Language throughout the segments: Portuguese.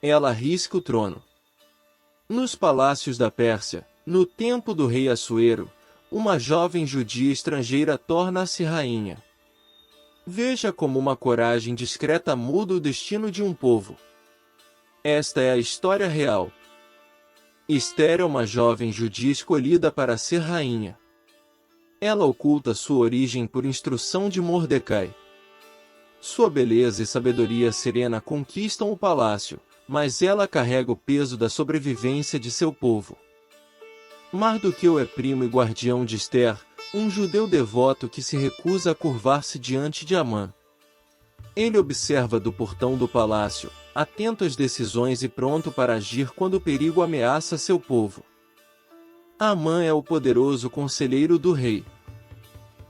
Ela risca o trono. Nos palácios da Pérsia, no tempo do rei Assuero, uma jovem judia estrangeira torna-se rainha. Veja como uma coragem discreta muda o destino de um povo. Esta é a história real. Esther é uma jovem judia escolhida para ser rainha. Ela oculta sua origem por instrução de Mordecai. Sua beleza e sabedoria serena conquistam o palácio, mas ela carrega o peso da sobrevivência de seu povo. Mardoqueu é primo e guardião de Esther, um judeu devoto que se recusa a curvar-se diante de Amã. Ele observa do portão do palácio, atento às decisões e pronto para agir quando o perigo ameaça seu povo. Amã é o poderoso conselheiro do rei.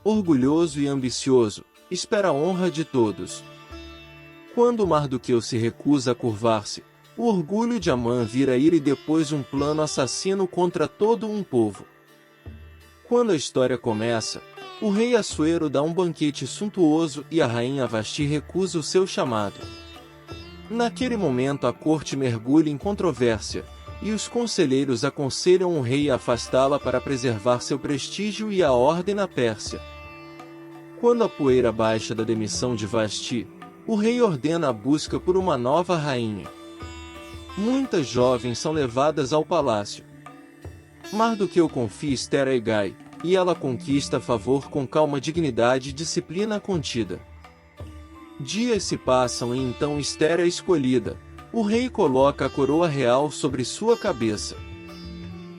Orgulhoso e ambicioso, espera a honra de todos. Quando Mardoqueu se recusa a curvar-se, o orgulho de Amã vira ira e depois um plano assassino contra todo um povo. Quando a história começa, o rei Assuero dá um banquete suntuoso e a rainha Vasti recusa o seu chamado. Naquele momento a corte mergulha em controvérsia, e os conselheiros aconselham o rei a afastá-la para preservar seu prestígio e a ordem na Pérsia. Quando a poeira baixa da demissão de Vasti, o rei ordena a busca por uma nova rainha. Muitas jovens são levadas ao palácio. Mardoqueu confia Esther a Hegai, e ela conquista favor com calma, dignidade e disciplina contida. Dias se passam e então Esther é escolhida. O rei coloca a coroa real sobre sua cabeça.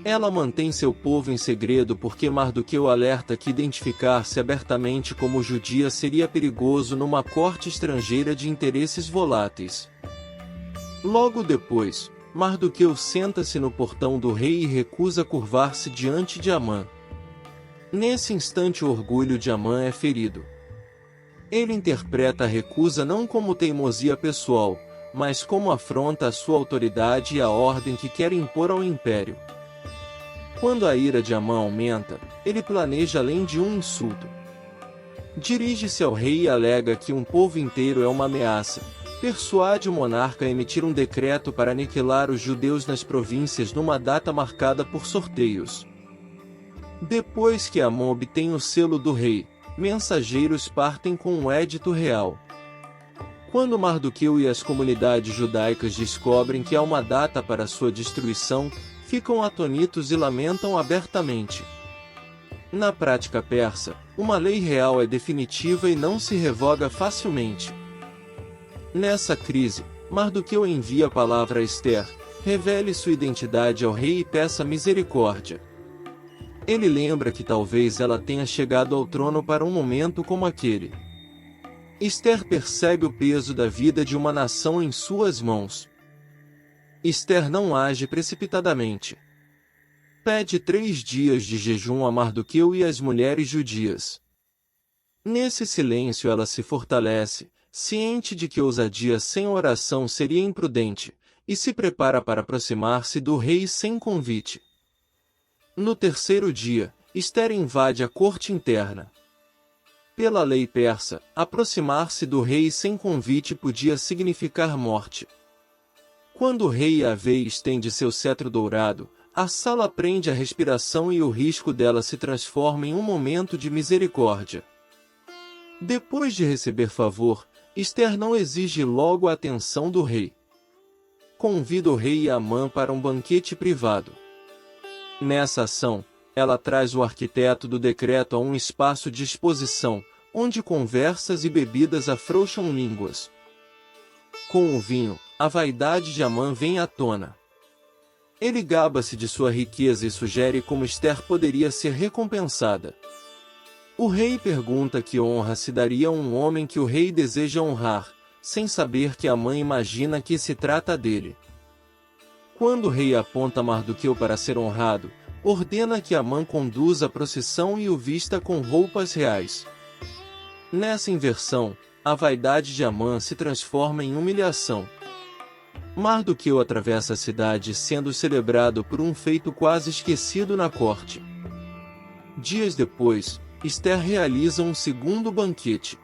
Ela mantém seu povo em segredo porque Mardoqueu alerta que identificar-se abertamente como judia seria perigoso numa corte estrangeira de interesses voláteis. Logo depois, Mardoqueu senta-se no portão do rei e recusa curvar-se diante de Amã. Nesse instante o orgulho de Amã é ferido. Ele interpreta a recusa não como teimosia pessoal, mas como afronta à sua autoridade e à ordem que quer impor ao império. Quando a ira de Amã aumenta, ele planeja além de um insulto. Dirige-se ao rei e alega que um povo inteiro é uma ameaça. Persuade o monarca a emitir um decreto para aniquilar os judeus nas províncias numa data marcada por sorteios. Depois que Amã obtém o selo do rei, mensageiros partem com um édito real. Quando Mardoqueu e as comunidades judaicas descobrem que há uma data para sua destruição, ficam atônitos e lamentam abertamente. Na prática persa, uma lei real é definitiva e não se revoga facilmente. Nessa crise, Mardoqueu envia a palavra a Esther, revele sua identidade ao rei e peça misericórdia. Ele lembra que talvez ela tenha chegado ao trono para um momento como aquele. Esther percebe o peso da vida de uma nação em suas mãos. Esther não age precipitadamente. Pede 3 dias de jejum a Mardoqueu e às mulheres judias. Nesse silêncio ela se fortalece, ciente de que ousadia sem oração seria imprudente, e se prepara para aproximar-se do rei sem convite. No 3º dia, Esther invade a corte interna. Pela lei persa, aproximar-se do rei sem convite podia significar morte. Quando o rei a vê e estende seu cetro dourado, a sala prende a respiração e o risco dela se transforma em um momento de misericórdia. Depois de receber favor, Esther não exige logo a atenção do rei. Convida o rei e Amã para um banquete privado. Nessa ação, ela traz o arquiteto do decreto a um espaço de exposição, onde conversas e bebidas afrouxam línguas. Com o vinho, a vaidade de Amã vem à tona. Ele gaba-se de sua riqueza e sugere como Esther poderia ser recompensada. O rei pergunta que honra se daria a um homem que o rei deseja honrar, sem saber que Amã imagina que se trata dele. Quando o rei aponta Mardoqueu para ser honrado, ordena que Amã conduza a procissão e o vista com roupas reais. Nessa inversão, a vaidade de Amã se transforma em humilhação. Mardoqueu atravessa a cidade sendo celebrado por um feito quase esquecido na corte. Dias depois, Esther realiza um segundo banquete.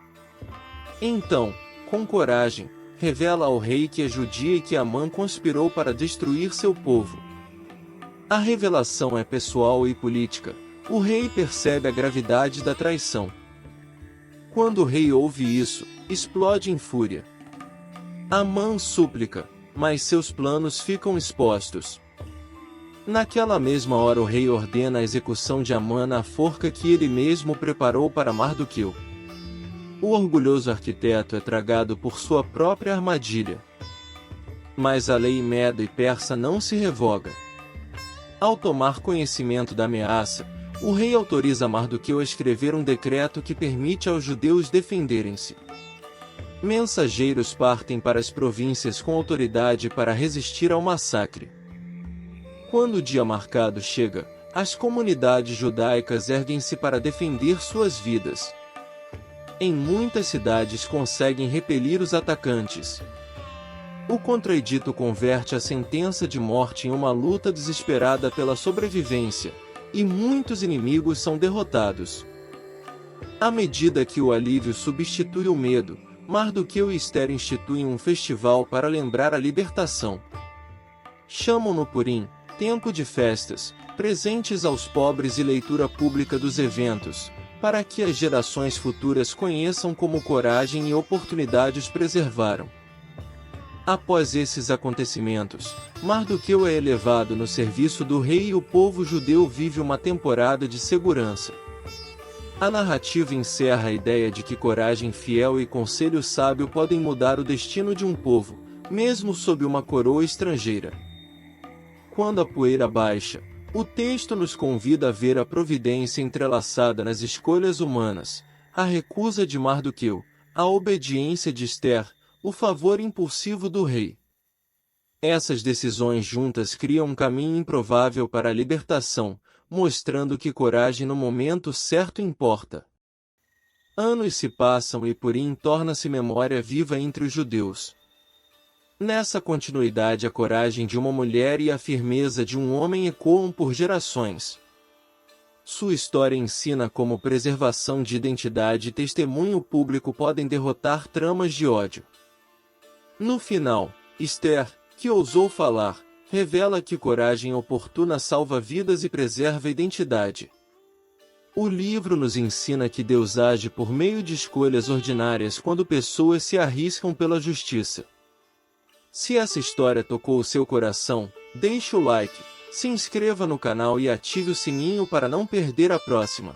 Então, com coragem, revela ao rei que é judia e que Amã conspirou para destruir seu povo. A revelação é pessoal e política. O rei percebe a gravidade da traição. Quando o rei ouve isso, explode em fúria. Amã súplica, mas seus planos ficam expostos. Naquela mesma hora o rei ordena a execução de Amã na forca que ele mesmo preparou para Mardoqueu. O orgulhoso arquiteto é tragado por sua própria armadilha. Mas a lei Medo e Persa não se revoga. Ao tomar conhecimento da ameaça, o rei autoriza Mardoqueu a escrever um decreto que permite aos judeus defenderem-se. Mensageiros partem para as províncias com autoridade para resistir ao massacre. Quando o dia marcado chega, as comunidades judaicas erguem-se para defender suas vidas. Em muitas cidades conseguem repelir os atacantes. O contraedito converte a sentença de morte em uma luta desesperada pela sobrevivência, e muitos inimigos são derrotados. À medida que o alívio substitui o medo, Mardoqueu e Ester instituem um festival para lembrar a libertação. Chamam-no Purim, tempo de festas, presentes aos pobres e leitura pública dos eventos, para que as gerações futuras conheçam como coragem e oportunidade os preservaram. Após esses acontecimentos, Mardoqueu é elevado no serviço do rei e o povo judeu vive uma temporada de segurança. A narrativa encerra a ideia de que coragem fiel e conselho sábio podem mudar o destino de um povo, mesmo sob uma coroa estrangeira. Quando a poeira baixa, o texto nos convida a ver a providência entrelaçada nas escolhas humanas, a recusa de Mardoqueu, a obediência de Ester, o favor impulsivo do rei. Essas decisões juntas criam um caminho improvável para a libertação, mostrando que coragem no momento certo importa. Anos se passam e Purim torna-se memória viva entre os judeus. Nessa continuidade a coragem de uma mulher e a firmeza de um homem ecoam por gerações. Sua história ensina como preservação de identidade e testemunho público podem derrotar tramas de ódio. No final, Ester, que ousou falar, revela que coragem oportuna salva vidas e preserva a identidade. O livro nos ensina que Deus age por meio de escolhas ordinárias quando pessoas se arriscam pela justiça. Se essa história tocou o seu coração, deixe o like, se inscreva no canal e ative o sininho para não perder a próxima.